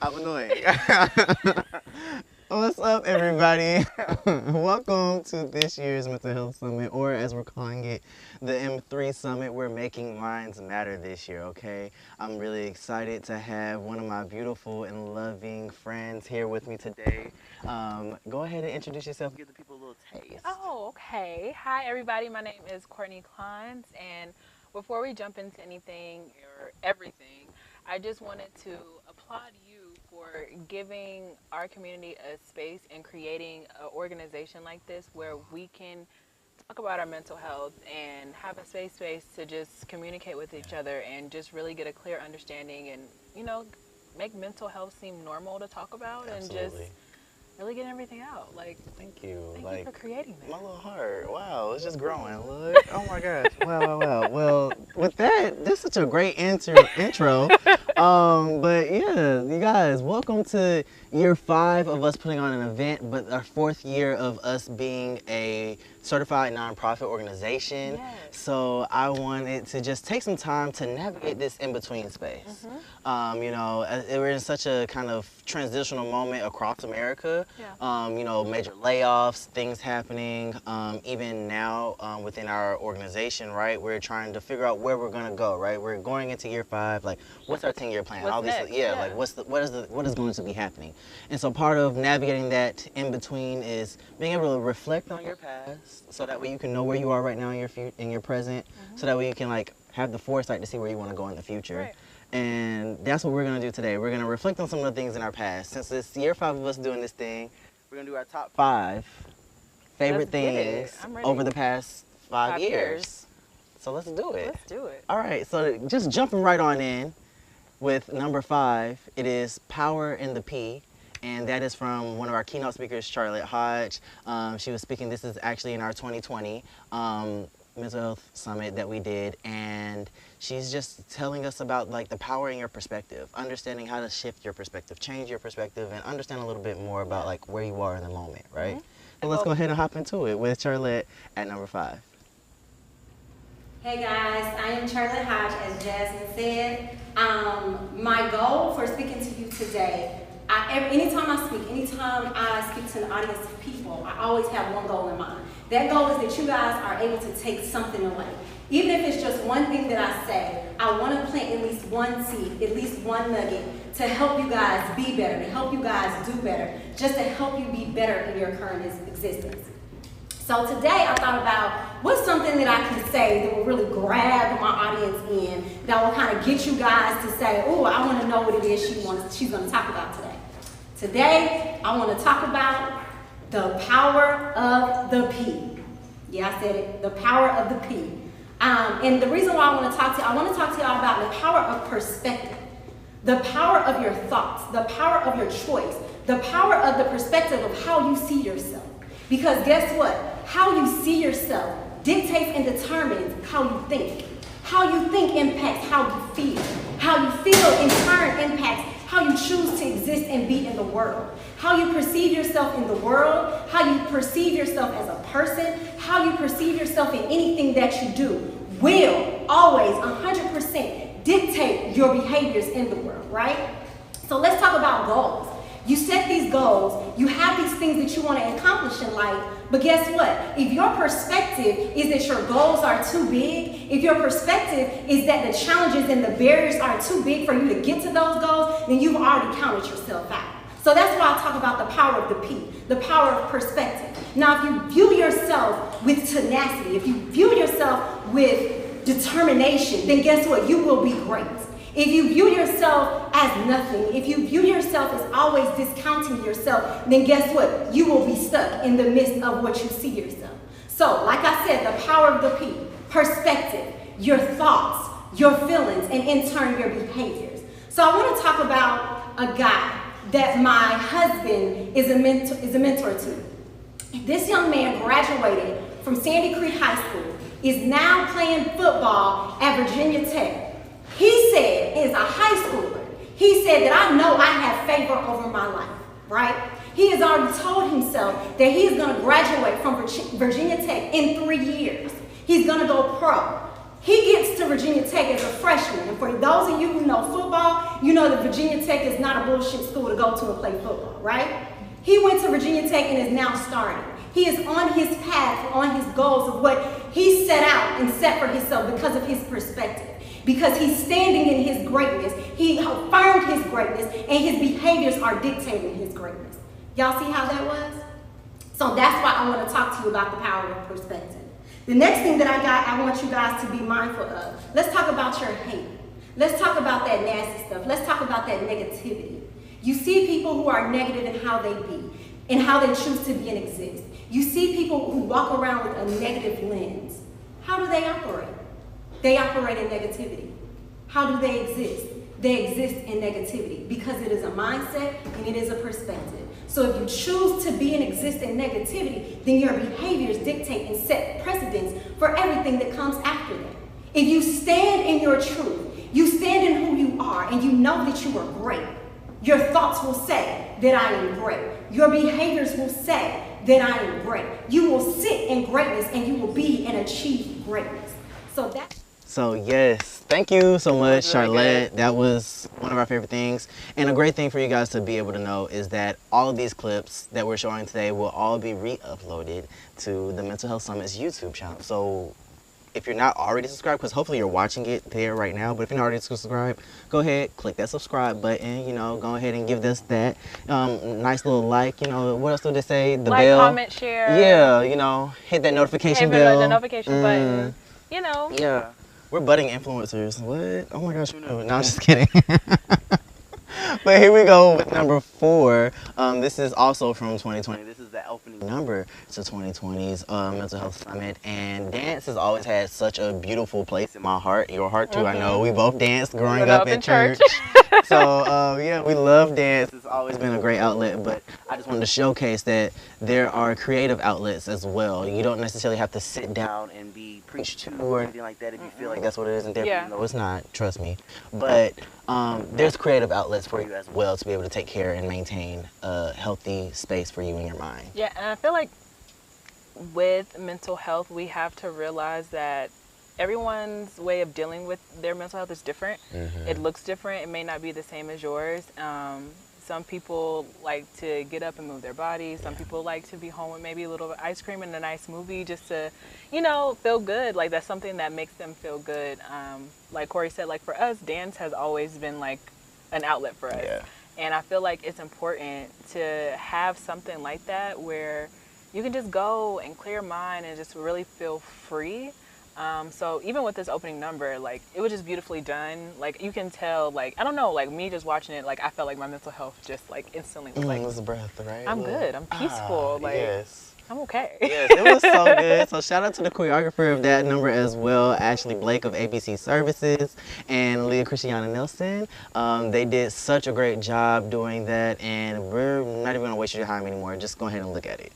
I'm annoying. What's up, everybody? Welcome to this year's Mental Health Summit, or as we're calling it, the M3 Summit. We're making minds matter this year, okay? I'm really excited to have one of my beautiful and loving friends here with me today. Go ahead and introduce yourself, give the people a little taste. Oh, okay. Hi, everybody. My name is Kortney Clonts, and before we jump into anything or everything, I just wanted to applaud you for giving our community a space and creating an organization like this where we can talk about our mental health and have a safe space to just communicate with each other and just really get a clear understanding and, make mental health seem normal to talk about. Absolutely. And just really getting everything out. Thank you. Thank you for creating that. My little heart. Wow, it's just growing. Look. Oh my gosh. Wow. Well, with that, this is such a great intro. But yeah, you guys, welcome to year 5 of us putting on an event, but our 4th year of us being a certified nonprofit organization. Yes. So I wanted to just take some time to navigate this in-between space. We're in such a kind of transitional moment across America. Yeah. Major layoffs, things happening. Even now within our organization, right, we're trying to figure out where we're going to go, right? We're going into year 5, like, what's our 10-year plan? What's next? Like, what is going to be happening? And so part of navigating that in between is being able to reflect on your past, so that way you can know where you are right now in your present, so that way you can have the foresight to see where you want to go in the future. Right. And that's what we're going to do today. We're going to reflect on some of the things in our past. Since it's year 5 of us doing this thing, we're going to do our top 5 favorite things over the past 5 years. So let's do it. Let's do it. All right, so just jumping right on in with number 5, it is Power in the P. And that is from one of our keynote speakers, Charlett Hodge. She was speaking, this is actually in our 2020 Mental Health Summit that we did. And she's just telling us about the power in your perspective, understanding how to shift your perspective, change your perspective, and understand a little bit more about where you are in the moment, right? Mm-hmm. So let's go ahead and hop into it with Charlett at number 5. Hey guys, I am Charlett Hodge, as Jasmine said. My goal for speaking to you today, anytime I speak to an audience of people, I always have one goal in mind. That goal is that you guys are able to take something away. Even if it's just one thing that I say, I want to plant at least one seed, at least one nugget to help you guys be better, to help you guys do better, just to help you be better in your current existence. So today I thought about what's something that I can say that will really grab my audience in, that will kind of get you guys to say, oh, I want to know what it is she's going to talk about today. Today, I want to talk about the power of the P. Yeah, I said it, the power of the P. And the reason why I want to talk to y'all about the power of perspective, the power of your thoughts, the power of your choice, the power of the perspective of how you see yourself. Because guess what? How you see yourself dictates and determines how you think. How you think impacts how you feel. How you feel in turn impacts how you choose to exist and be in the world. How you perceive yourself in the world, how you perceive yourself as a person, how you perceive yourself in anything that you do will always 100% dictate your behaviors in the world, right? So let's talk about goals. You set these goals, you have these things that you want to accomplish in life, but guess what? If your perspective is that your goals are too big, if your perspective is that the challenges and the barriers are too big for you to get to those goals, then you've already counted yourself out. So that's why I talk about the power of the P, the power of perspective. Now, if you view yourself with tenacity, if you view yourself with determination, then guess what? You will be great. If you view yourself as nothing, if you view yourself as always discounting yourself, then guess what? You will be stuck in the midst of what you see yourself. So, like I said, the power of the P, perspective, your thoughts, your feelings, and in turn, your behaviors. So I want to talk about a guy that my husband is a mentor to. This young man graduated from Sandy Creek High School, is now playing football at Virginia Tech. He said, as a high schooler, he said that I know I have favor over my life, right? He has already told himself that he is going to graduate from Virginia Tech in 3 years. He's going to go pro. He gets to Virginia Tech as a freshman. And for those of you who know football, you know that Virginia Tech is not a bullshit school to go to and play football, right? He went to Virginia Tech and is now starting. He is on his path, on his goals of what he set out and set for himself because of his perspective. Because he's standing in his greatness. He affirmed his greatness, and his behaviors are dictating his greatness. Y'all see how that was? So that's why I want to talk to you about the power of perspective. The next thing that I want you guys to be mindful of, let's talk about your hate. Let's talk about that nasty stuff. Let's talk about that negativity. You see people who are negative in how they be, in how they choose to be and exist. You see people who walk around with a negative lens. How do they operate? They operate in negativity. How do they exist? They exist in negativity because it is a mindset and it is a perspective. So if you choose to be and exist in negativity, then your behaviors dictate and set precedents for everything that comes after that. If you stand in your truth, you stand in who you are, and you know that you are great, your thoughts will say that I am great. Your behaviors will say that I am great. You will sit in greatness and you will be and achieve greatness. So yes, thank you so much, Charlett. That was one of our favorite things. And a great thing for you guys to be able to know is that all of these clips that we're showing today will all be re-uploaded to the Mental Health Summit's YouTube channel. So if you're not already subscribed, because hopefully you're watching it there right now, but if you're not already subscribed, go ahead, click that subscribe button, go ahead and give us that nice little like, what else do they say? The like, bell. comment, share. Yeah, hit that notification bell. The notification button, Yeah. We're budding influencers. What? Oh my gosh, who knew? No, I'm just kidding. But here we go with number 4. This is also from 2020. This is the opening number to 2020's Mental Health Summit. And dance has always had such a beautiful place in my heart. Your heart too, I know. We both danced growing up in church. So yeah, we love dance. It's always been a great outlet. But I just wanted to showcase that there are creative outlets as well. You don't necessarily have to sit down and be preached to or anything like that if you feel like that's what it is. And no, it's not. Trust me. But there's creative outlets for you as well to be able to take care and maintain a healthy space for you and your mind. Yeah, and I feel like with mental health, we have to realize that everyone's way of dealing with their mental health is different. It looks different. It may not be the same as yours. Some people like to get up and move their body. Some people like to be home with maybe a little ice cream and a nice movie just to, feel good. Like, that's something that makes them feel good. Like Corey said, like, for us, dance has always been like an outlet for us. Yeah. And I feel like it's important to have something like that where you can just go and clear your mind and just really feel free. So even with this opening number, like, it was just beautifully done. Like, you can tell, like, I don't know, like, me just watching it, like, I felt like my mental health just, like, instantly was like, it was a breath, right? I'm good. I'm peaceful. Like, yes. I'm okay. Yes, it was so good. So shout out to the choreographer of that number as well, Ashley Blake of ABC Services, and Lea Nelson. They did such a great job doing that, and we're not even going to waste your time anymore. Just go ahead and look at it.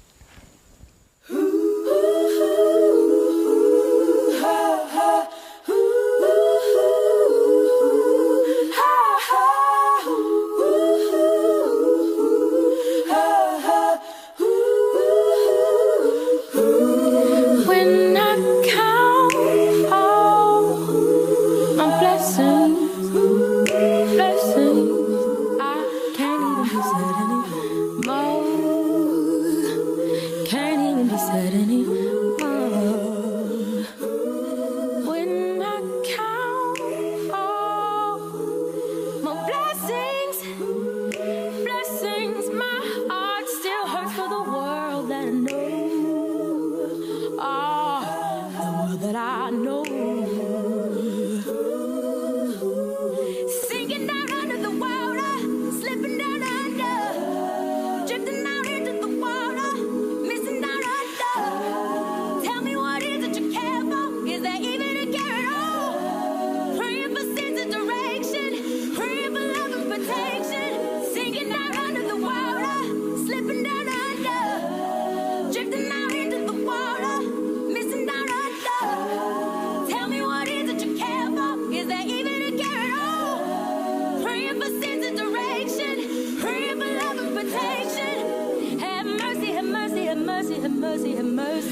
Have mercy, have mercy, have mercy.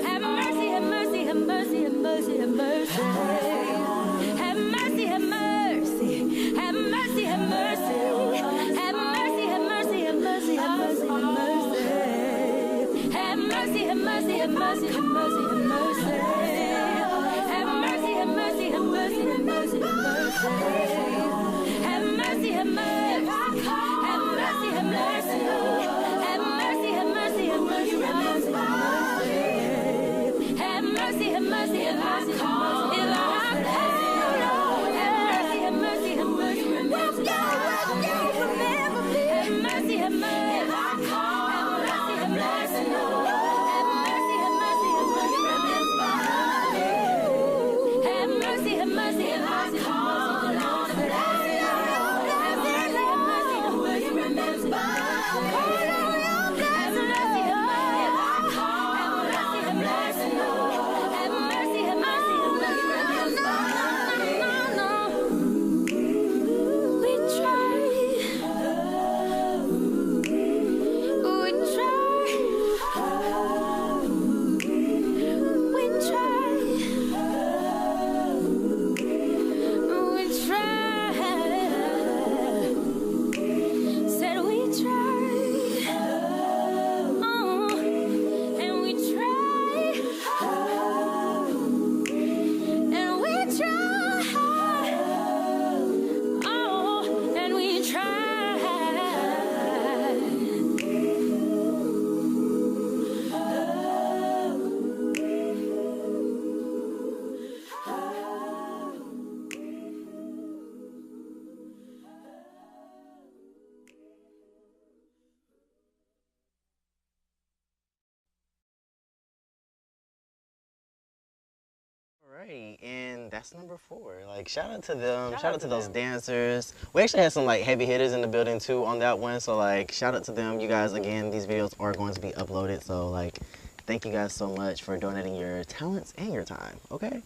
Have mercy, have mercy, have mercy, have mercy. mercy, have mercy. Have mercy, have mercy. Have mercy, have mercy. Have mercy, have mercy, have mercy, have mercy, have mercy. Have mercy, have mercy, have mercy, have mercy, have mercy. Have mercy, have mercy, have mercy, have mercy, have mercy. Have mercy, have mercy. Have mercy, have mercy. Have mercy, have mercy, have mercy, have mercy, have mercy. Have mercy, have mercy, have mercy, have mercy. If I call, have mercy, have mercy, have mercy, have mercy. Have mercy, have mercy. If I call, have mercy, have mercy. Have mercy, have mercy, have mercy, have mercy. Have mercy, have mercy, if I call, have mercy, have mercy, have mercy, have mercy. Right, and that's number 4. Like, shout out to them. Shout out to those dancers. We actually had some like heavy hitters in the building too on that one. So like, shout out to them. You guys, again, these videos are going to be uploaded. So like, thank you guys so much for donating your talents and your time. Okay.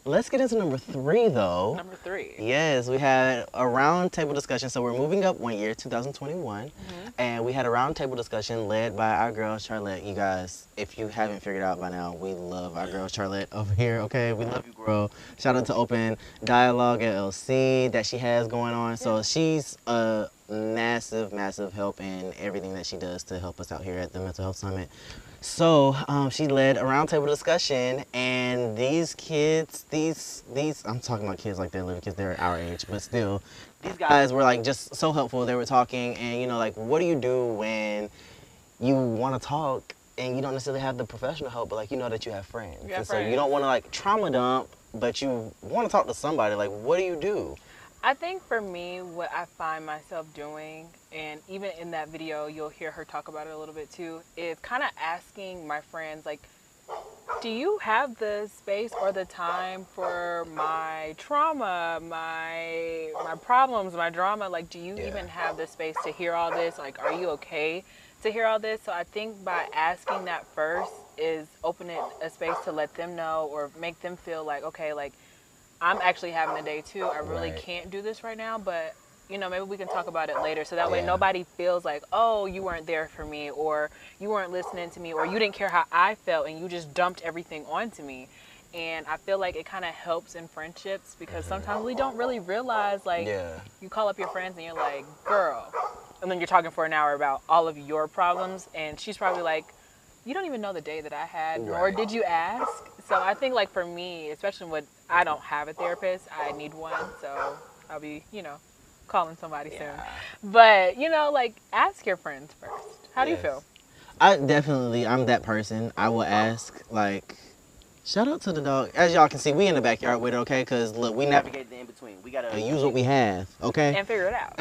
Let's get into number 3 though. Number 3. Yes, we had a round table discussion. So we're moving up one year, 2021. And we had a round table discussion led by our girl, Charlett. You guys, if you haven't figured out by now, we love our girl, Charlett, over here, okay? We love you, girl. Shout out to Open Dialogue LLC that she has going on. So she's a massive, massive help in everything that she does to help us out here at the Mental Health Summit. So she led a roundtable discussion, and these kids, these I'm talking about kids like they're little kids, they're our age, but still, these guys were like just so helpful. They were talking, and you know, like, what do you do when you want to talk and you don't necessarily have the professional help, but like you know that you have friends, so you don't want to like trauma dump, but you want to talk to somebody. Like, what do you do? I think for me, what I find myself doing, and even in that video, you'll hear her talk about it a little bit too, is kind of asking my friends, like, do you have the space or the time for my trauma, my problems, my drama? Like, do you even have the space to hear all this? Like, are you okay to hear all this? So I think by asking that first is opening a space to let them know or make them feel like, okay, like, I'm actually having a day too. I really can't do this right now, but you know, maybe we can talk about it later. So that way nobody feels like, oh, you weren't there for me, or you weren't listening to me, or you didn't care how I felt and you just dumped everything onto me. And I feel like it kind of helps in friendships because sometimes we don't really realize, like, you call up your friends and you're like, girl, and then you're talking for an hour about all of your problems, and she's probably like, you don't even know the day that I had, or did you ask? So I think, like, for me, especially when I don't have a therapist, I need one, so I'll be, you know, calling somebody soon. But, you know, like, ask your friends first. How do you feel? I'm that person. I will ask, like, shout out to the dog. As y'all can see, we in the backyard with it, okay? Because, look, we navigate the in-between. We got to use what we have, okay? And figure it out.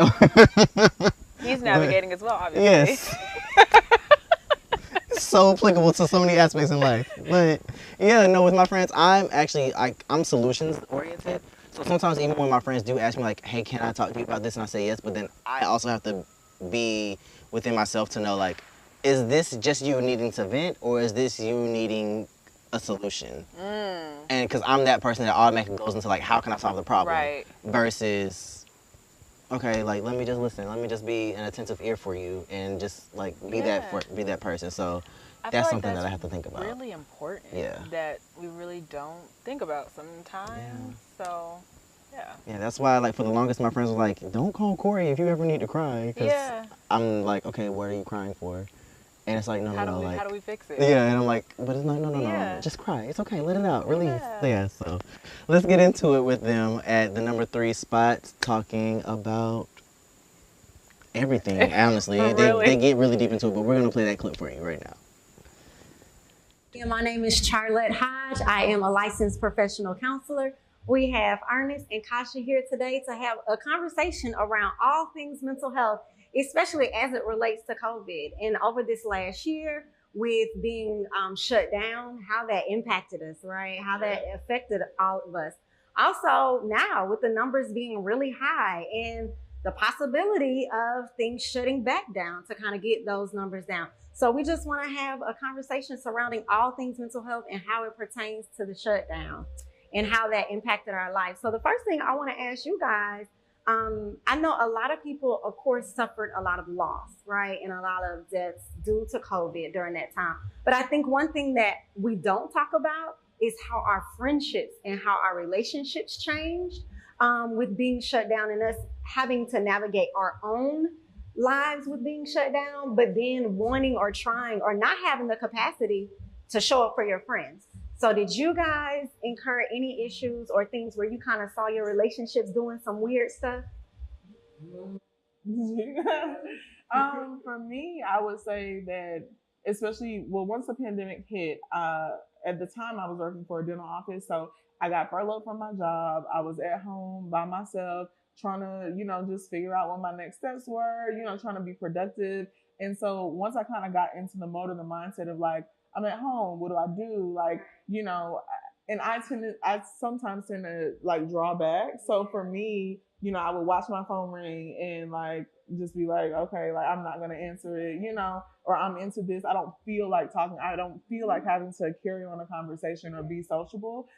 He's navigating as well, obviously. Yes. So applicable to so many aspects in life. But yeah, no, with my friends, I'm actually I'm solutions oriented. So sometimes even when my friends do ask me like, hey, can I talk to you about this? And I say yes, but then I also have to be within myself to know, like, is this just you needing to vent, or is this you needing a solution? And because I'm that person that automatically goes into like, how can I solve the problem? Versus, okay, like, let me just listen. Let me just be an attentive ear for you and just like be that person. So I that's feel something like that I have to think about. really important. Yeah. That we really don't think about sometimes. So, yeah. Yeah, that's why, like, for the longest, my friends were like, don't call Corey if you ever need to cry. Because Yeah. I'm like, okay, what are you crying for? And it's like, no, How no, do no, we like, how do we fix it? yeah, and I'm like, but it's not, no, no, Yeah. no, just cry. It's okay, let it out, release. Yeah. Yeah, so let's get into it with them at the number 3 spot, talking about everything, honestly. Really? They get really deep into it, but we're going to play that clip for you right now. My name is Charlett Hodge. I am a licensed professional counselor. We have Ernest and Khaja here today to have a conversation around all things mental health, especially as it relates to COVID. And over this last year, with being shut down, how that impacted us, right? How that affected all of us. Also now with the numbers being really high and the possibility of things shutting back down to kind of get those numbers down. So we just want to have a conversation surrounding all things mental health and how it pertains to the shutdown and how that impacted our life. So the first thing I want to ask you guys, I know a lot of people, of course, suffered a lot of loss, right? And a lot of deaths due to COVID during that time. But I think one thing that we don't talk about is how our friendships and how our relationships changed with being shut down and us having to navigate our own lives with being shut down, but then wanting or trying or not having the capacity to show up for your friends. So did you guys incur any issues or things where you kind of saw your relationships doing some weird stuff? For me, I would say that especially, well, once the pandemic hit, at the time I was working for a dental office, so I got furloughed from my job. I was at home by myself, trying to, just figure out what my next steps were, trying to be productive. And so once I kind of got into the mode of the mindset of like, I'm at home, what do I do? Like, and I sometimes tend to like draw back. So for me, I would watch my phone ring and like, just be like, okay, like I'm not going to answer it, or I'm into this. I don't feel like talking. I don't feel like having to carry on a conversation or be sociable.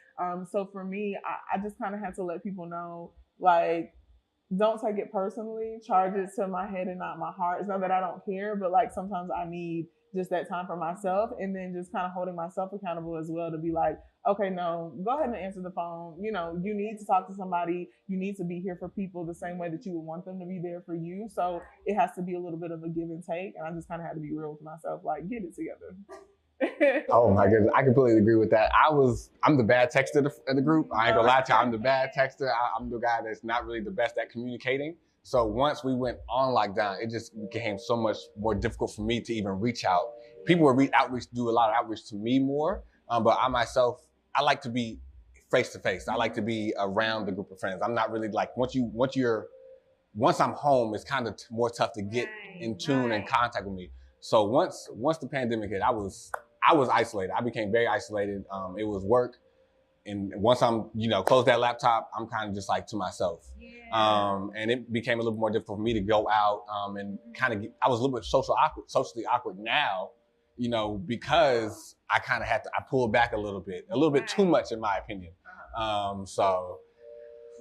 So for me, I just kind of had to let people know, like, don't take it personally. Charge it to my head and not my heart. It's not that I don't care, but like sometimes I need just that time for myself, and then just kind of holding myself accountable as well to be like, okay, no, go ahead and answer the phone. You need to talk to somebody. You need to be here for people the same way that you would want them to be there for you. So it has to be a little bit of a give and take. And I just kind of had to be real with myself, like, get it together. Oh my goodness, I completely agree with that. I'm the bad texter of the group. I ain't gonna lie to you, I'm the bad texter. I'm the guy that's not really the best at communicating. So once we went on lockdown, it just became so much more difficult for me to even reach out. People would do a lot of outreach to me more, but I myself, I like to be face to face. I like to be around the group of friends. I'm not really like, once I'm home, it's kind of more tough to get in tune and contact with me. So once the pandemic hit, I was isolated. I became very isolated. It was work. And once I'm, close that laptop, I'm kind of just like to myself. Yeah. And it became a little more difficult for me to go out and kind of I was a little bit socially awkward now, because I kind of I pulled back a little bit too much in my opinion. So,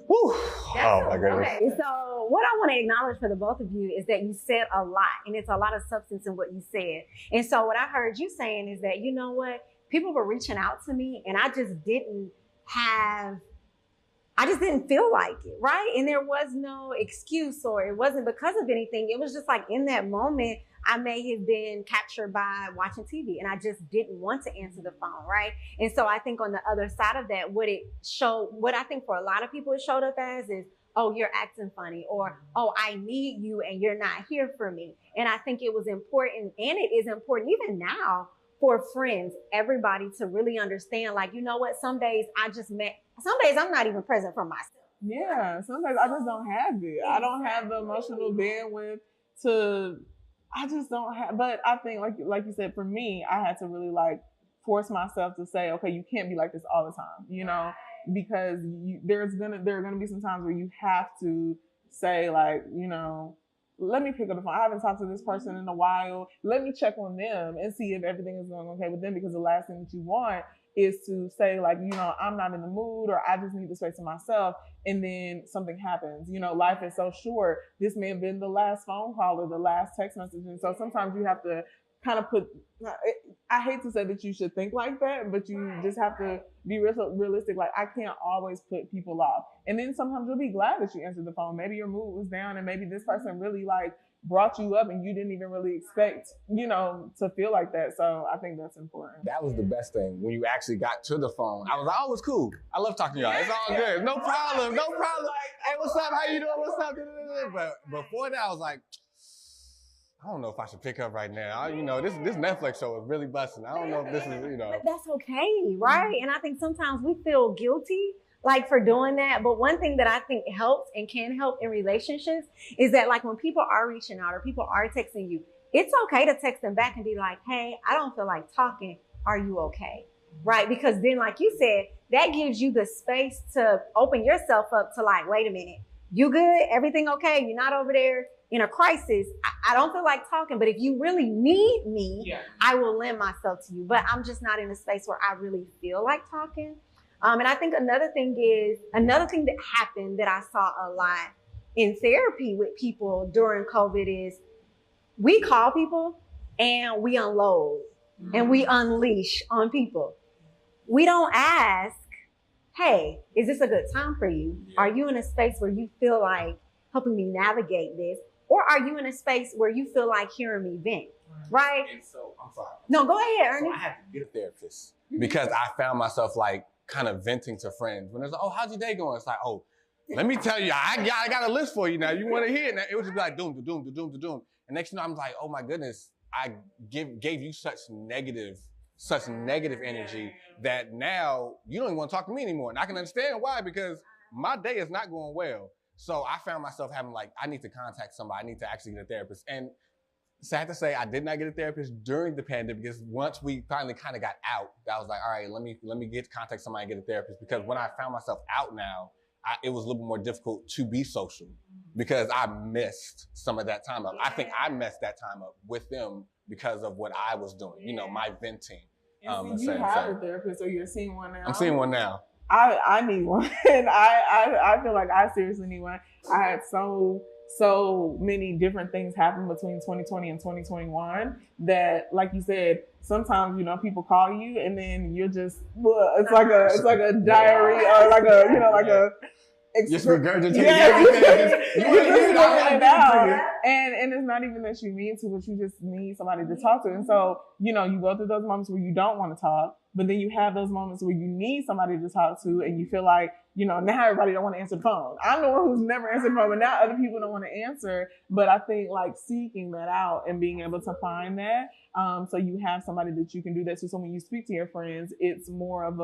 whew, oh my goodness. Okay, so what I want to acknowledge for the both of you is that you said a lot, and it's a lot of substance in what you said. And so what I heard you saying is that, you know what, people were reaching out to me and I just didn't feel like it, right? And there was no excuse, or it wasn't because of anything. It was just like in that moment, I may have been captured by watching TV and I just didn't want to answer the phone, right? And so I think on the other side of that, what I think for a lot of people it showed up as is, oh, you're acting funny, or, oh, I need you and you're not here for me. And I think it was important, and it is important even now, for friends, everybody to really understand, like, you know what, some days I'm not even present for myself. Yeah, sometimes I just don't have it. I don't have the emotional bandwidth I just don't have, but I think like you said, for me, I had to really like force myself to say, okay, you can't be like this all the time, because there are gonna be some times where you have to say like, let me pick up the phone. I haven't talked to this person in a while. Let me check on them and see if everything is going okay with them, because the last thing that you want is to say like, I'm not in the mood, or I just need the space to myself. And then something happens. Life is so short. This may have been the last phone call or the last text message. And so sometimes you have to kind of put, I hate to say that you should think like that, but you just have to be realistic. Like, I can't always put people off. And then sometimes you'll be glad that you answered the phone. Maybe your mood was down and maybe this person really like brought you up and you didn't even really expect, you know, to feel like that. So I think that's important. That was the best thing when you actually got to the phone. I was like, oh, it's cool. I love talking to y'all. It's all good. No problem. No problem. Hey, what's up? How you doing? What's up? But before that, I was like, I don't know if I should pick up right now. You know, this Netflix show is really busting. I don't know if this is, you know. But that's okay, right? And I think sometimes we feel guilty, like, for doing that. But one thing that I think helps and can help in relationships is that, like, when people are reaching out or people are texting you, it's okay to text them back and be like, hey, I don't feel like talking. Are you okay? Right? Because then, like you said, that gives you the space to open yourself up to, like, wait a minute, you good? Everything okay? You're not over there in a crisis. I don't feel like talking, but if you really need me, I will lend myself to you. But I'm just not in a space where I really feel like talking. And I think another thing that happened that I saw a lot in therapy with people during COVID is we call people and we unload and we unleash on people. We don't ask, hey, is this a good time for you? Are you in a space where you feel like helping me navigate this? Or are you in a space where you feel like hearing me vent, right? And so, I'm sorry. No, go ahead, Ernest. So I had to get a therapist because I found myself like kind of venting to friends. When it's like, oh, how's your day going? It's like, oh, let me tell you, I got a list for you now. You want to hear it? Now, it was just like doom, doom, doom, doom, doom. And next thing you know, I'm like, oh my goodness, I gave you such negative energy that now you don't even want to talk to me anymore. And I can understand why, because my day is not going well. So I found myself having like, I need to contact somebody. I need to actually get a therapist. And sad to say, I did not get a therapist during the pandemic because once we finally kind of got out, I was like, all right, let me contact somebody and get a therapist. Because when I found myself out now, it was a little bit more difficult to be social because I missed some of that time up. I think I messed that time up with them because of what I was doing, you know, my venting. And so you have a therapist, or you're seeing one now? I'm seeing one now. I need one. And I feel like I seriously need one. I had so many different things happen between 2020 and 2021 that, like you said, sometimes, you know, people call you and then you're just, it's like a diary or like a, you know, like a, just regurgitating everything. You're just letting it out. And it's not even that you mean to, but you just need somebody to talk to. And so, you know, you go through those moments where you don't want to talk, but then you have those moments where you need somebody to talk to and you feel like, you know, now everybody don't want to answer the phone. I'm the one who's never answered the phone, but now other people don't want to answer. But I think like seeking that out and being able to find that, so you have somebody that you can do that to. So when you speak to your friends, it's more of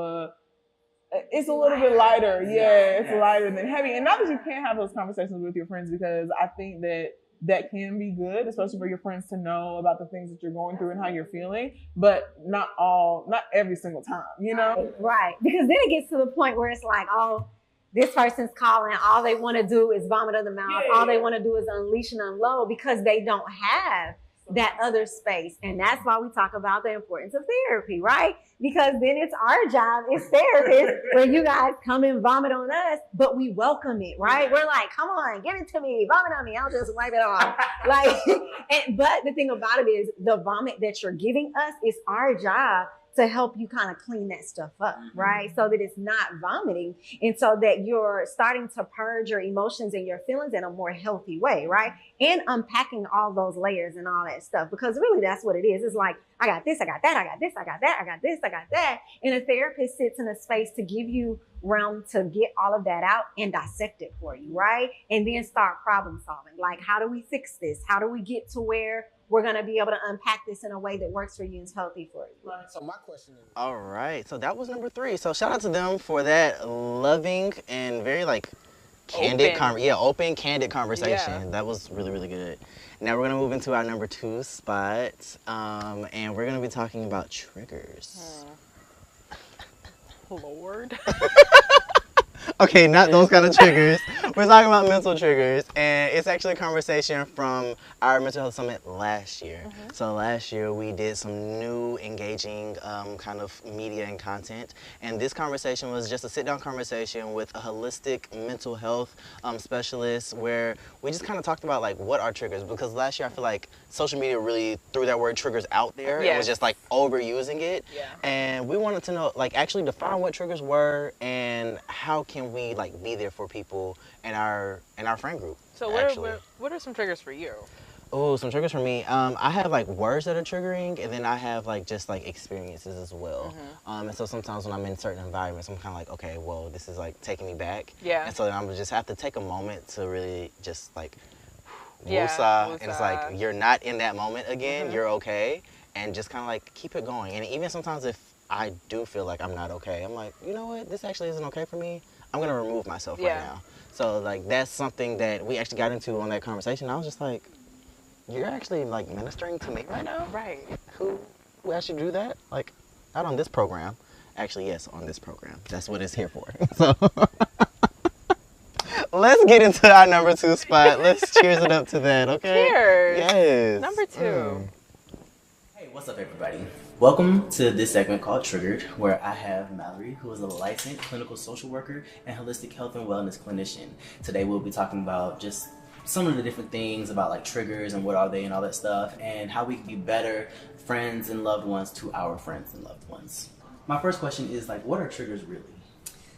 it's a little bit lighter. Yeah, it's lighter than heavy. And not that you can't have those conversations with your friends, because I think that can be good, especially for your friends to know about the things that you're going through and how you're feeling, but not every single time, you know? Right. Because then it gets to the point where it's like, oh, this person's calling, all they want to do is vomit in the mouth. All they want to do is unleash and unload because they don't have that other space. And that's why we talk about the importance of therapy, right? Because then it's our job as therapists when you guys come and vomit on us, but we welcome it, right? We're like, come on, give it to me, vomit on me, I'll just wipe it off. But the thing about it is the vomit that you're giving us is our job to help you kind of clean that stuff up, right? So that it's not vomiting, and so that you're starting to purge your emotions and your feelings in a more healthy way, right? And unpacking all those layers and all that stuff, because really that's what it is. It's like, I got this, I got that, I got this, I got that, I got this, I got that. And a therapist sits in a space to give you realm to get all of that out and dissect it for you, right? And then start problem solving. Like, how do we fix this? How do we get to where we're going to be able to unpack this in a way that works for you and is healthy for you? Right. So my question is... All right. So that was number 3. So shout out to them for that loving and very like candid, open, candid conversation. Yeah. That was really, really good. Now we're going to move into our number 2 spot. And we're going to be talking about triggers. Lord. Okay, not those kind of triggers. We're talking about mental triggers, and it's actually a conversation from our mental health summit last year. So last year we did some new engaging kind of media and content, and this conversation was just a sit-down conversation with a holistic mental health specialist, where we just kind of talked about like what are triggers, because last year I feel like social media really threw that word triggers out there. It was just like overusing it, and we wanted to know, like, actually define what triggers were and how can we like be there for people in our friend group. So what are some triggers for you? Oh, some triggers for me. I have like words that are triggering, and then I have like just like experiences as well. And so sometimes when I'm in certain environments, I'm kind of like, okay, well, this is like taking me back. And so then I'm just have to take a moment to really just like woosah, and it's like you're not in that moment again. You're okay, and just kind of like keep it going. And even sometimes if I do feel like I'm not okay, I'm like, you know what, this actually isn't okay for me. I'm gonna remove myself right now. So like that's something that we actually got into on that conversation. I was just like, you're actually like ministering to me right now? Right. Who actually do that? Like, not on this program. Actually, yes, on this program. That's what it's here for. So let's get into our number 2 spot. Let's cheers it up to that, okay? Cheers. Yes. Number 2. Hey, what's up, everybody? Welcome to this segment called Triggered, where I have Mallory, who is a licensed clinical social worker and holistic health and wellness clinician. Today we'll be talking about just some of the different things about like triggers and what are they and all that stuff, and how we can be better friends and loved ones to our friends and loved ones. My first question is like, what are triggers really?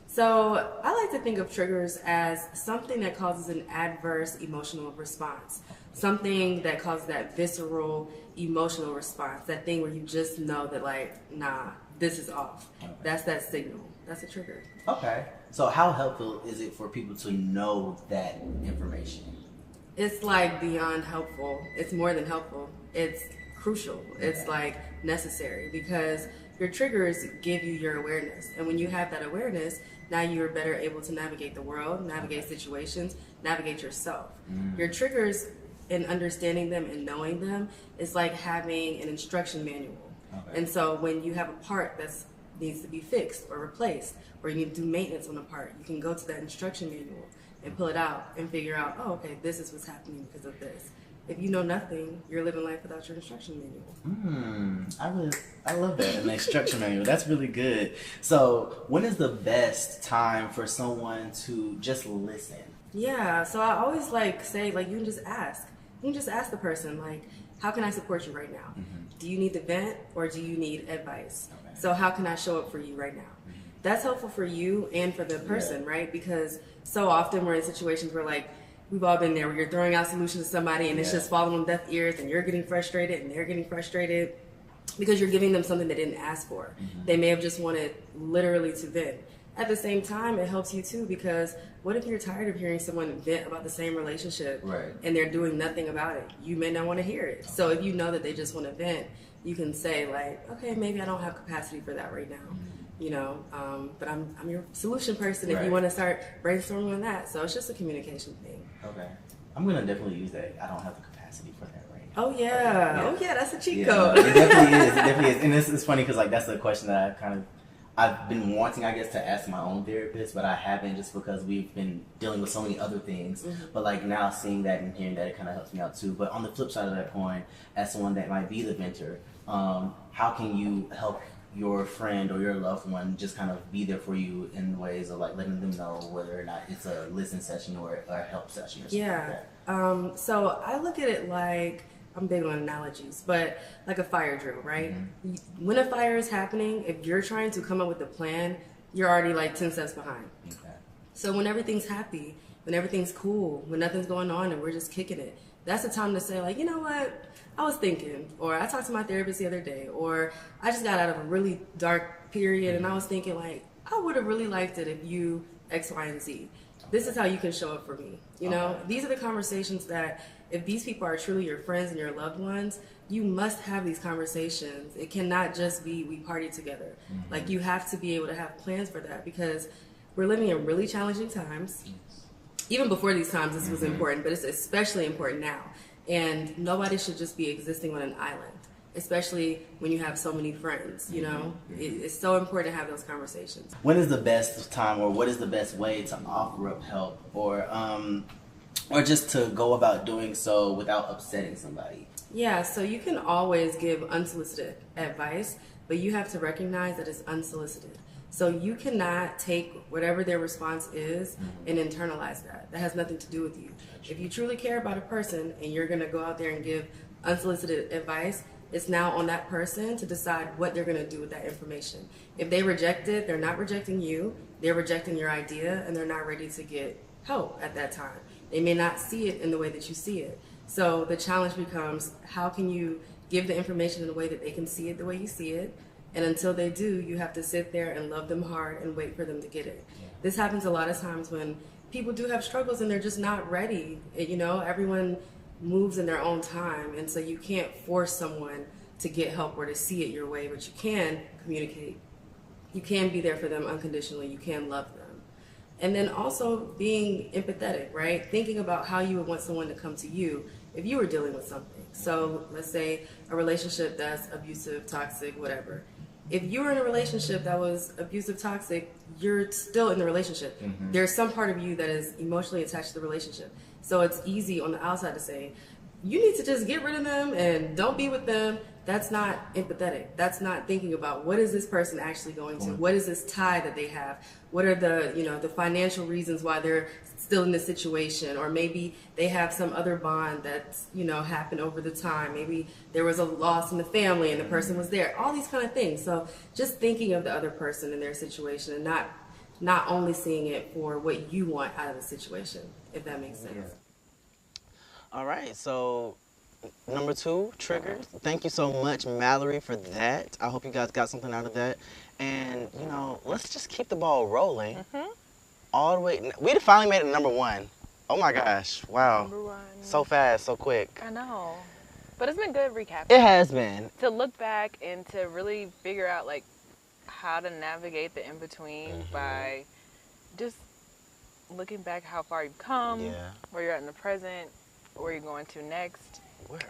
So I like to think of triggers as something that causes an adverse emotional response. Something that causes that visceral emotional response. That thing where you just know that like, nah, this is off. Okay. That's that signal. That's a trigger. Okay. So how helpful is it for people to know that information? It's like beyond helpful. It's more than helpful. It's crucial. It's like necessary, because your triggers give you your awareness. And when you have that awareness, now you're better able to navigate the world, navigate situations, navigate yourself. Your triggers, and understanding them and knowing them, is like having an instruction manual. And so when you have a part that needs to be fixed or replaced, or you need to do maintenance on a part, you can go to that instruction manual and pull it out and figure out, oh, okay, this is what's happening because of this. If you know nothing, you're living life without your instruction manual. I love that, an instruction manual. That's really good. So when is the best time for someone to just listen? Yeah, so I always like say, like, you can just ask. You can just ask the person, like, how can I support you right now? Do you need the vent or do you need advice? So how can I show up for you right now? That's helpful for you and for the person, right? Because so often we're in situations where, like, we've all been there, where you're throwing out solutions to somebody and it's just falling on deaf ears, and you're getting frustrated and they're getting frustrated because you're giving them something they didn't ask for. They may have just wanted literally to vent. At the same time, it helps you too, because what if you're tired of hearing someone vent about the same relationship and they're doing nothing about it? You may not want to hear it. So if you know that they just want to vent, you can say like, okay, maybe I don't have capacity for that right now. You know, but I'm your solution person if you want to start brainstorming on that. So it's just a communication thing. Okay. I'm going to definitely use that. I don't have the capacity for that right now. Oh, yeah. Oh, yeah, that's a cheat code. It definitely is. It definitely is. And it's funny because, like, that's the question that I've been wanting, I guess, to ask my own therapist, but I haven't, just because we've been dealing with so many other things. But, like, now seeing that and hearing that, it kind of helps me out, too. But on the flip side of that coin, as someone that might be the venter, how can you help your friend or your loved one just kind of be there for you in ways of like letting them know whether or not it's a listen session or a help session or something like that? So I look at it like, I'm big on analogies, but like a fire drill, right? When a fire is happening, if you're trying to come up with a plan, you're already like 10 steps behind. So when everything's happy, when everything's cool, when nothing's going on and we're just kicking it, that's the time to say like, you know what? I was thinking, or I talked to my therapist the other day, or I just got out of a really dark period and I was thinking like, I would have really liked it if you X, Y, and Z. This is how you can show up for me. You know, these are the conversations that if these people are truly your friends and your loved ones, you must have these conversations. It cannot just be we party together. Like you have to be able to have plans for that, because we're living in really challenging times. Even before these times, this was important, but it's especially important now. And nobody should just be existing on an island. especially when you have so many friends, you know? It's so important to have those conversations. When is the best time, or what is the best way to offer up help, or just to go about doing so without upsetting somebody? Yeah, so you can always give unsolicited advice, but you have to recognize that it's unsolicited. So you cannot take whatever their response is and internalize that. That has nothing to do with you. If you truly care about a person and you're going to go out there and give unsolicited advice, it's now on that person to decide what they're going to do with that information. If they reject it, they're not rejecting you, they're rejecting your idea, and they're not ready to get help at that time. They may not see it in the way that you see it. So the challenge becomes, how can you give the information in a way that they can see it the way you see it? And until they do, you have to sit there and love them hard and wait for them to get it. This happens a lot of times when people do have struggles and they're just not ready. You know, everyone moves in their own time, and so you can't force someone to get help or to see it your way, but you can communicate. You can be there for them unconditionally. You can love them. And then also being empathetic, right? Thinking about how you would want someone to come to you if you were dealing with something. So let's say a relationship that's abusive, toxic, whatever. If you were in a relationship that was abusive, toxic, you're still in the relationship. There's some part of you that is emotionally attached to the relationship. So it's easy on the outside to say, you need to just get rid of them and don't be with them. That's not empathetic. That's not thinking about what is this person actually going to? What is this tie that they have? What are the, you know, the financial reasons why they're still in this situation? Or maybe they have some other bond that's, you know, happened over the time. Maybe there was a loss in the family and the person was there. All these kind of things. So just thinking of the other person and their situation, and not only seeing it for what you want out of the situation, if that makes sense. All right, so number 2, triggers. Thank you so much, Mallory, for that. I hope you guys got something out of that. And, you know, let's just keep the ball rolling. All the way. We finally made it number 1. Oh my gosh, wow. Number 1. So fast, so quick. I know. But it's been good recapping. It has been. To look back and to really figure out, like, how to navigate the in-between by just looking back how far you've come, where you're at in the present, where you're going to next. Where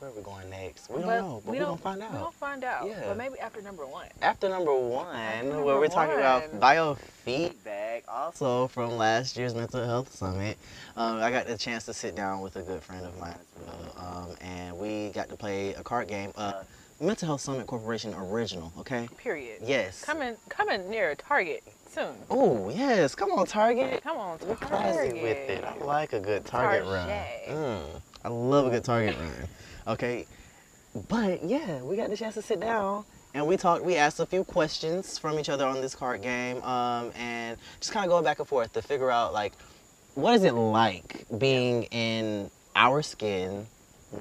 are we going next? We don't know, but we're going to find out. We're going to find out, Yeah. but maybe after number 1. After number 1, where we're talking about biofeedback, also from last year's Mental Health Summit. I got the chance to sit down with a good friend of mine as well, and we got to play a card game. Mental Health Summit Corporation original, okay? Period. Yes. Coming near Target soon. Oh, yes. Come on, Target. Come on, We're Target. classy with it. I like a good Target run. I love a good Target run. Okay. But, yeah, we got the chance to sit down. And we asked a few questions from each other on this card game. And just kind of going back and forth to figure out, like, what is it like being in our skin,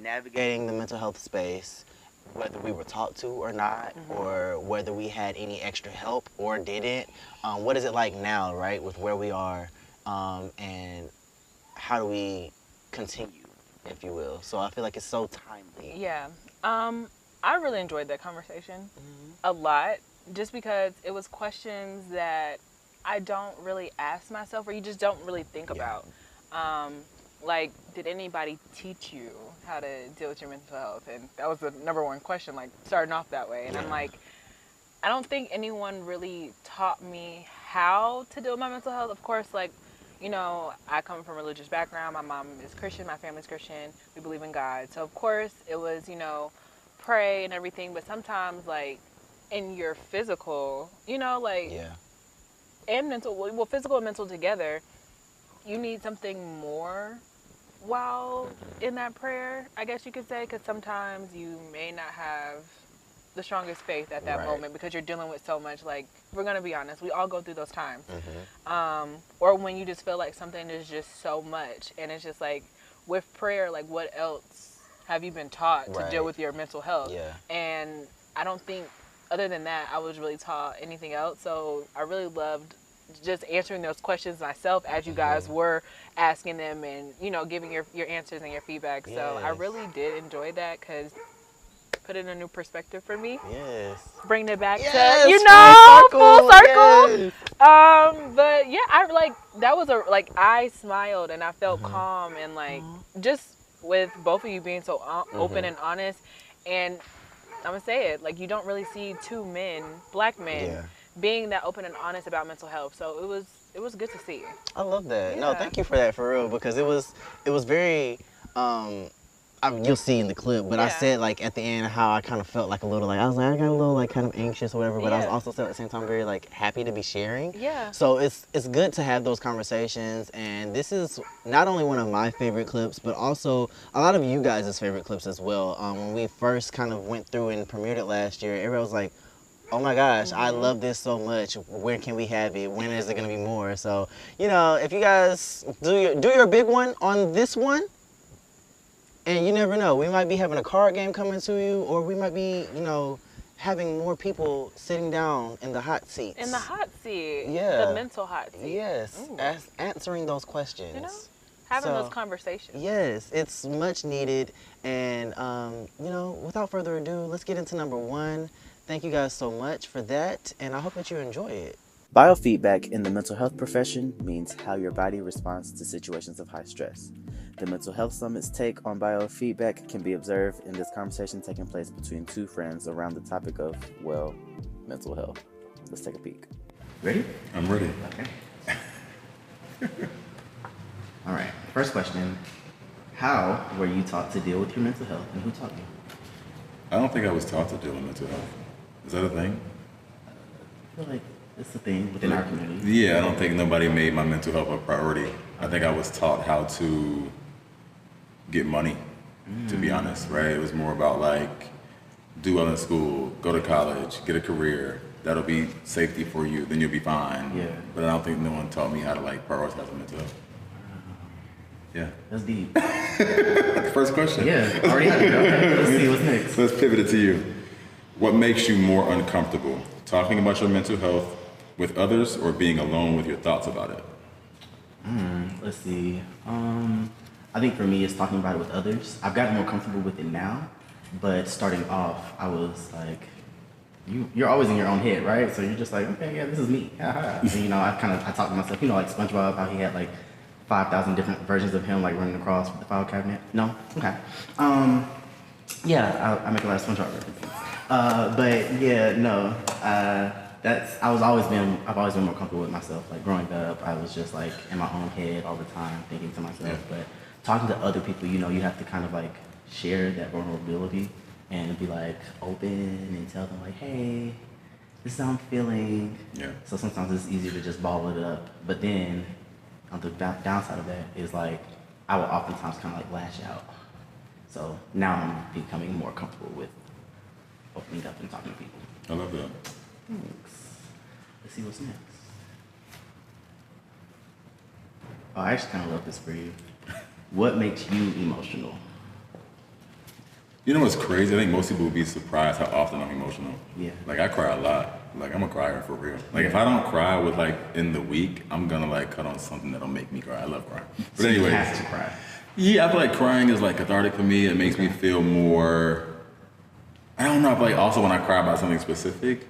navigating the mental health space, whether we were taught to or not, or whether we had any extra help or didn't. What is it like now, right, with where we are, and how do we continue, if you will? So I feel like it's so timely. Yeah. I really enjoyed that conversation a lot, just because it was questions that I don't really ask myself, or you just don't really think about. Like, did anybody teach you how to deal with your mental health? And that was the number 1 question, like, starting off that way. And I'm like, I don't think anyone really taught me how to deal with my mental health. Of course, like, you know, I come from a religious background. My mom is Christian, my family's Christian. We believe in God. So, of course, it was, you know, pray and everything. But sometimes, like, in your physical, you know, like, and mental, well, physical and mental together, you need something more while in that prayer, I guess you could say, because sometimes you may not have the strongest faith at that moment because you're dealing with so much. Like, we're going to be honest, we all go through those times. Or when you just feel like something is just so much, and it's just like, with prayer, like, what else have you been taught to deal with your mental health? And I don't think, other than that, I was really taught anything else. So I really loved just answering those questions myself as you guys were asking them, and, you know, giving your answers and your feedback. So I really did enjoy that, because put in a new perspective for me. Bringing it back to, you know, full circle. But yeah, I like, that was I smiled and I felt calm, and like, just with both of you being so open and honest, And I'm gonna say it, like, you don't really see two men, black men, being that open and honest about mental health. So it was good to see. I love that. Yeah. No, thank you for that, for real, because it was very, you'll see in the clip, but I said, like, at the end how I kind of felt like a little, like, I was like, I got a little, like, kind of anxious or whatever, but I was also still at the same time very, like, happy to be sharing. Yeah. So it's good to have those conversations, and this is not only one of my favorite clips, but also a lot of you guys' favorite clips as well. When we first kind of went through and premiered it last year, everybody was like, oh my gosh, I love this so much. When can we have it? When is it gonna be more? So, you know, if you guys do your big one on this one, and you never know, we might be having a card game coming to you, or we might be, you know, having more people sitting down in the hot seats. In the hot seat. Yeah. The mental hot seat. Yes. Answering those questions. You know, having those conversations. Yes, it's much needed. And, you know, without further ado, let's get into number 1. Thank you guys so much for that, and I hope that you enjoy it. Biofeedback in the mental health profession means how your body responds to situations of high stress. The Mental Health Summit's take on biofeedback can be observed in this conversation taking place between two friends around the topic of, well, mental health. Let's take a peek. Ready? I'm ready. Okay. All right. First question. How were you taught to deal with your mental health, and who taught you? I don't think I was taught to deal with mental health. Is that a thing? I feel like it's a thing within our community. Yeah, I don't think nobody made my mental health a priority. I think I was taught how to get money, to be honest, right? It was more about like, do well in school, go to college, get a career. That'll be safety for you, then you'll be fine. Yeah. But I don't think no one taught me how to like prioritize my mental health. Yeah. That's deep. First question. Yeah, already had it. Okay, let's see what's next. Let's pivot it to you. What makes you more uncomfortable? Talking about your mental health with others or being alone with your thoughts about it? Let's see. I think for me, it's talking about it with others. I've gotten more comfortable with it now, but starting off, I was like, you're always in your own head, right? So you're just like, okay, yeah, this is me. And, you know, I talk to myself, you know, like SpongeBob, how he had like 5,000 different versions of him, like running across with the file cabinet. No? Okay. Yeah, I make a lot of SpongeBob references. But yeah, no. I've always been more comfortable with myself. Like growing up, I was just like in my own head all the time, thinking to myself. Yeah. But talking to other people, you know, you have to kind of like share that vulnerability and be like open and tell them like, hey, this is how I'm feeling. Yeah. So sometimes it's easier to just bottle it up. But then on the downside of that is like I will oftentimes kind of like lash out. So now I'm becoming more comfortable with opening up and talking to people. I love that. Thanks. Let's see what's next. Oh, I actually kind of love this for you. What makes you emotional? You know what's crazy? I think most people would be surprised how often I'm emotional. Yeah. Like I cry a lot. Like I'm a crier for real. Like if I don't cry with like in the week, I'm gonna like cut on something that'll make me cry. I love crying. But so anyway, you have to cry. Yeah, I feel like crying is like cathartic for me. It makes me feel more. I don't know. I feel like also when I cry about something specific,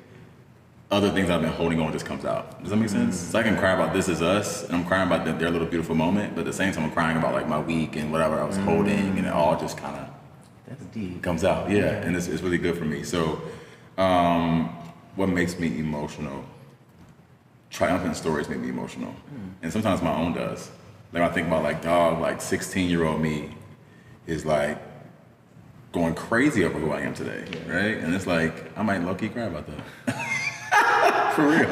other things I've been holding on just comes out. Does that make sense? So I can cry about This Is Us, and I'm crying about their little beautiful moment, but at the same time I'm crying about like my week and whatever I was holding, and it all just kind of comes out. Yeah, and it's really good for me. So, what makes me emotional? Triumphant stories make me emotional, and sometimes my own does. Like I think about like dog, like 16-year-old me is like going crazy over who I am today, right? And it's like I might low-key cry about that. For real.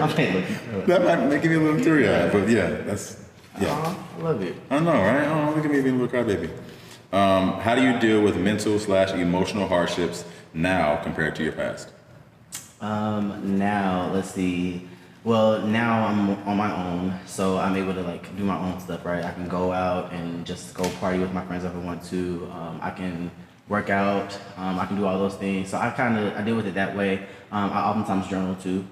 That might make me a little teary-eyed, but yeah, that's I love it. I know, right? Oh, look at me being a little crybaby. How do you deal with mental/emotional hardships now compared to your past? Now, let's see. Well, now I'm on my own, so I'm able to like do my own stuff, right? I can go out and just go party with my friends if I want to. I can work out. I can do all those things. So I deal with it that way. I oftentimes journal too.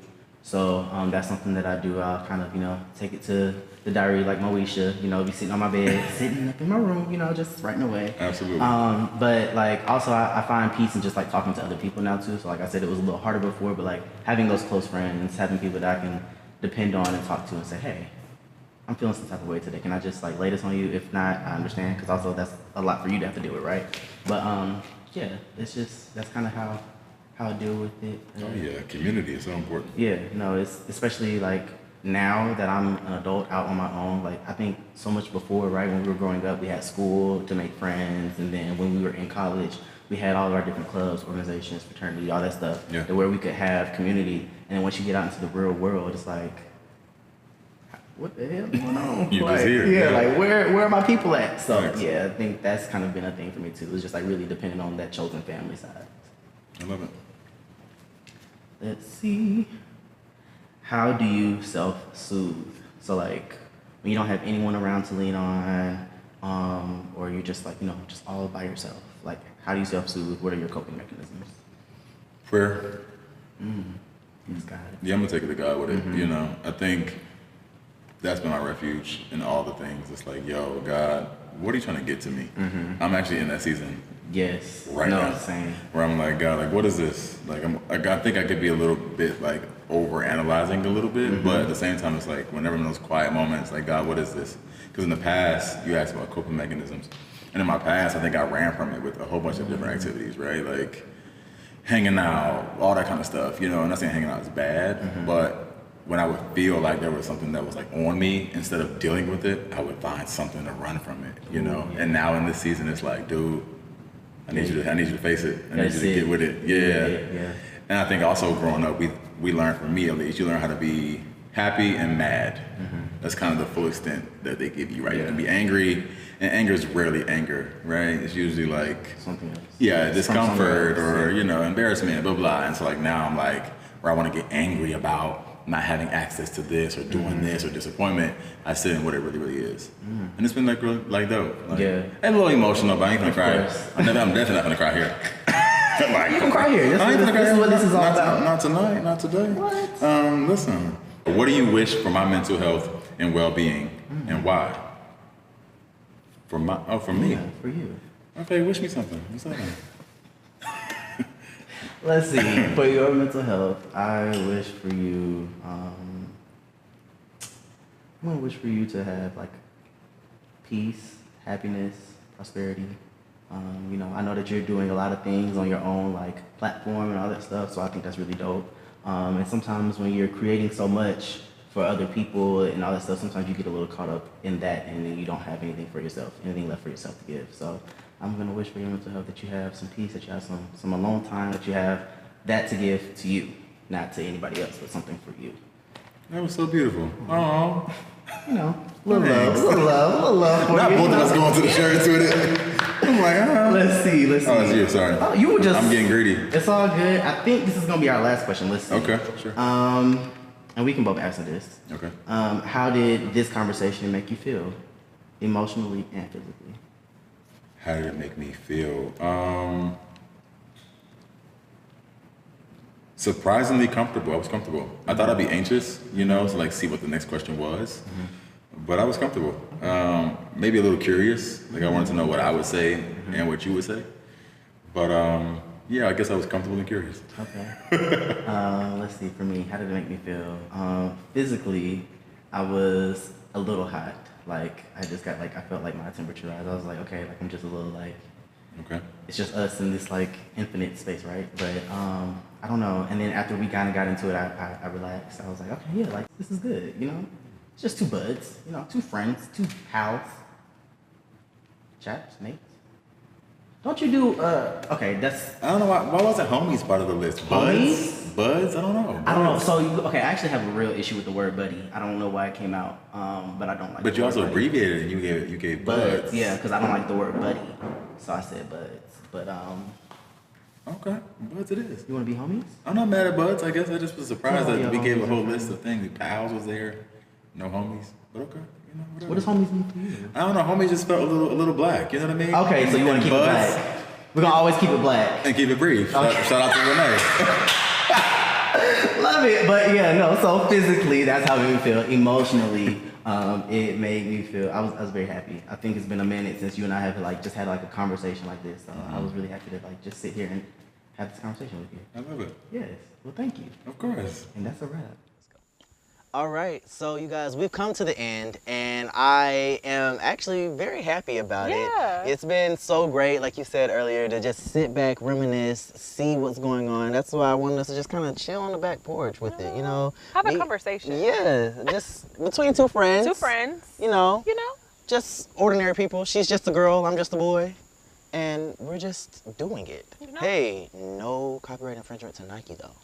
So that's something that I do. I'll kind of, you know, take it to the diary like Moesha, you know, be sitting on my bed, sitting up in my room, you know, just writing away. Absolutely. But like also I find peace in just like talking to other people now too. So like I said, it was a little harder before, but like having those close friends, having people that I can depend on and talk to and say, hey, I'm feeling some type of way today. Can I just like lay this on you? If not, I understand, because also that's a lot for you to have to deal with, right? But yeah, it's just, that's kind of how I deal with it. Oh yeah, community is so important. Yeah, no, it's especially like now that I'm an adult out on my own, like I think so much before, right, when we were growing up, we had school to make friends, and then when we were in college, we had all of our different clubs, organizations, fraternity, all that stuff, yeah. where we could have community. And then once you get out into the real world, it's like, what the hell going on? You're like, just here. Yeah, like where are my people at? So Thanks. yeah, I think that's kind of been a thing for me too. It's just like really depending on that chosen family side. I love it. Let's see. How do you self-soothe? So like when you don't have anyone around to lean on, or you're just like, just all by yourself. Like how do you self-soothe? What are your coping mechanisms? Prayer. Yes, God. Yeah, I'm gonna take it to God with it. I think that's been my refuge in all the things. It's like, yo, God, what are you trying to get to me? I'm actually in that season. Yes. Right now. Same. Where I'm like, God, like, what is this? Like, I think I could be a little bit like over-analyzing a little bit, but at the same time, it's like whenever in those quiet moments, like, God, what is this? Because in the past, you asked about coping mechanisms. And in my past, I think I ran from it with a whole bunch of different activities, right? Like hanging out, all that kind of stuff, I'm not saying hanging out is bad, but when I would feel like there was something that was like on me, instead of dealing with it, I would find something to run from it, And now in this season, it's like, dude, I need you to face it. I need you to get with it. Yeah. And I think also growing up, we learned, from me at least, you learn how to be happy and mad. That's kind of the full extent that they give you, right? You can be angry, and anger is rarely anger, right? It's usually like something else. Yeah, discomfort or embarrassment, blah blah. And so like now I'm like, where I want to get angry about not having access to this or doing this or disappointment, I sit in what it really, really is. And it's been like really, like dope. Like, yeah. And a little emotional, but I ain't gonna cry. I'm definitely not gonna cry here. You can cry here. This is what this is all about. Not tonight, not today. What? Listen. What do you wish for my mental health and well-being, and why? For me? Yeah, for you. Okay, wish me something. What's that? Let's see. For your mental health, I wish for you. I'm gonna wish for you to have like peace, happiness, prosperity. I know that you're doing a lot of things on your own, like platform and all that stuff. So I think that's really dope. And sometimes when you're creating so much for other people and all that stuff, sometimes you get a little caught up in that, and then you don't have anything for yourself, anything left for yourself to give. So I'm gonna wish for your mental health that you have some peace, that you have some alone time, that you have that to give to you, not to anybody else, but something for you. That was so beautiful. Oh, little love. For not you, both of us going to the shirts with it. I'm like, Let's see. Oh, it's you. Sorry. Oh, you were just. I'm getting greedy. It's all good. I think this is gonna be our last question. Let's see. Okay, sure. And we can both answer this. Okay. How did this conversation make you feel, emotionally and physically? How did it make me feel? Surprisingly comfortable. I was comfortable. I thought I'd be anxious, to like see what the next question was. But I was comfortable. Maybe a little curious. Like I wanted to know what I would say and what you would say. But yeah, I guess I was comfortable and curious. Okay. Let's see. For me, how did it make me feel? Physically, I was a little hot. Like I just got like I felt like my temperature rise. I was like, okay, like I'm just a little like. Okay. It's just us in this like infinite space, right? But I don't know. And then after we kind of got into it, I relaxed. I was like, okay, yeah, like this is good, It's just two buds, two friends, two pals, chaps, mates. Don't you do? Okay, that's. I don't know why wasn't homies part of the list? Homies? Buds? I don't know. I don't know. So okay, I actually have a real issue with the word buddy. I don't know why it came out, but I don't like. But you also buddy. abbreviated it. And you gave buds. Yeah, because I don't like the word buddy, so I said buds. But Okay, buds it is. You want to be homies? I'm not mad at buds. I guess I just was surprised Oh, that yeah, we gave a homies whole are list of things. Pals was there, no homies. But okay, whatever. What does homies mean to you? I don't know. Homies just felt a little black. You know what I mean? Okay, so you want to keep it buds, black. We're gonna always keep it black and keep it brief. Okay. Shout out to Renee. Love it, but yeah, no. So physically, that's how it made me feel. Emotionally, it made me feel. I was very happy. I think it's been a minute since you and I have like just had like a conversation like this. So I was really happy to like just sit here and have this conversation with you. I love it. Yes. Well, thank you. Of course. And that's a wrap. All right, so you guys, we've come to the end, and I am actually very happy about it. It's been so great, like you said earlier, to just sit back, reminisce, see what's going on. That's why I wanted us to just kind of chill on the back porch with it, you know. Have a conversation. Yeah, just between two friends. Two friends. You know. You know. Just ordinary people. She's just a girl, I'm just a boy, and we're just doing it. You know? Hey, no copyright infringement to Nike, though.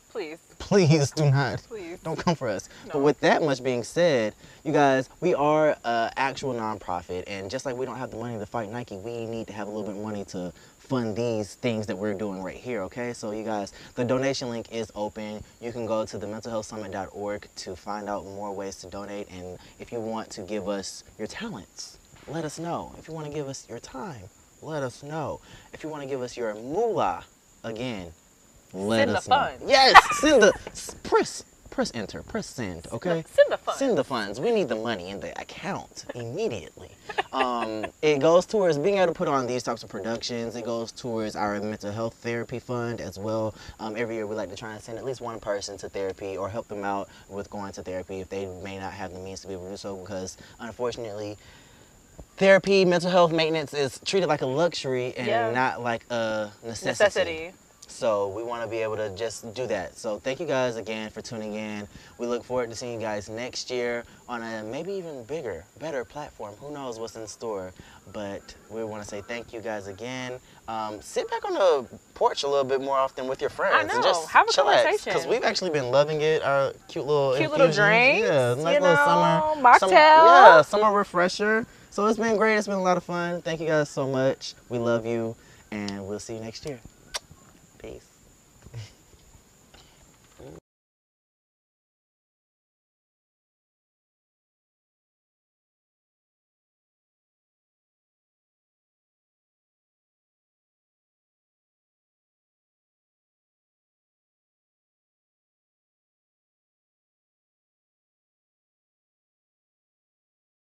Please. Please do not. Please. Don't come for us. No. But with that much being said, you guys, we are an actual nonprofit, and just like we don't have the money to fight Nike, we need to have a little bit of money to fund these things that we're doing right here, okay? So you guys, the donation link is open. You can go to thementalhealthsummit.org to find out more ways to donate, and if you want to give us your talents, let us know. If you want to give us your time, let us know. If you want to give us your moolah, again, let us know. Send the funds. Yes, send the press enter, press send, okay? Send the funds. Send the funds. We need the money in the account immediately. It goes towards being able to put on these types of productions. It goes towards our mental health therapy fund as well. Every year we like to try and send at least one person to therapy or help them out with going to therapy if they may not have the means to be able to do so, because unfortunately, therapy, mental health maintenance is treated like a luxury and not like a necessity. So we want to be able to just do that. So thank you guys again for tuning in. We look forward to seeing you guys next year on a maybe even bigger, better platform. Who knows what's in store. But we want to say thank you guys again. Sit back on the porch a little bit more often with your friends. I know. And just have a chillax, conversation. because we've actually been loving it. Our cute little drinks. Yeah, nice you little know, summer. Mocktail. Summer refresher. So it's been great. It's been a lot of fun. Thank you guys so much. We love you. And we'll see you next year. Peace.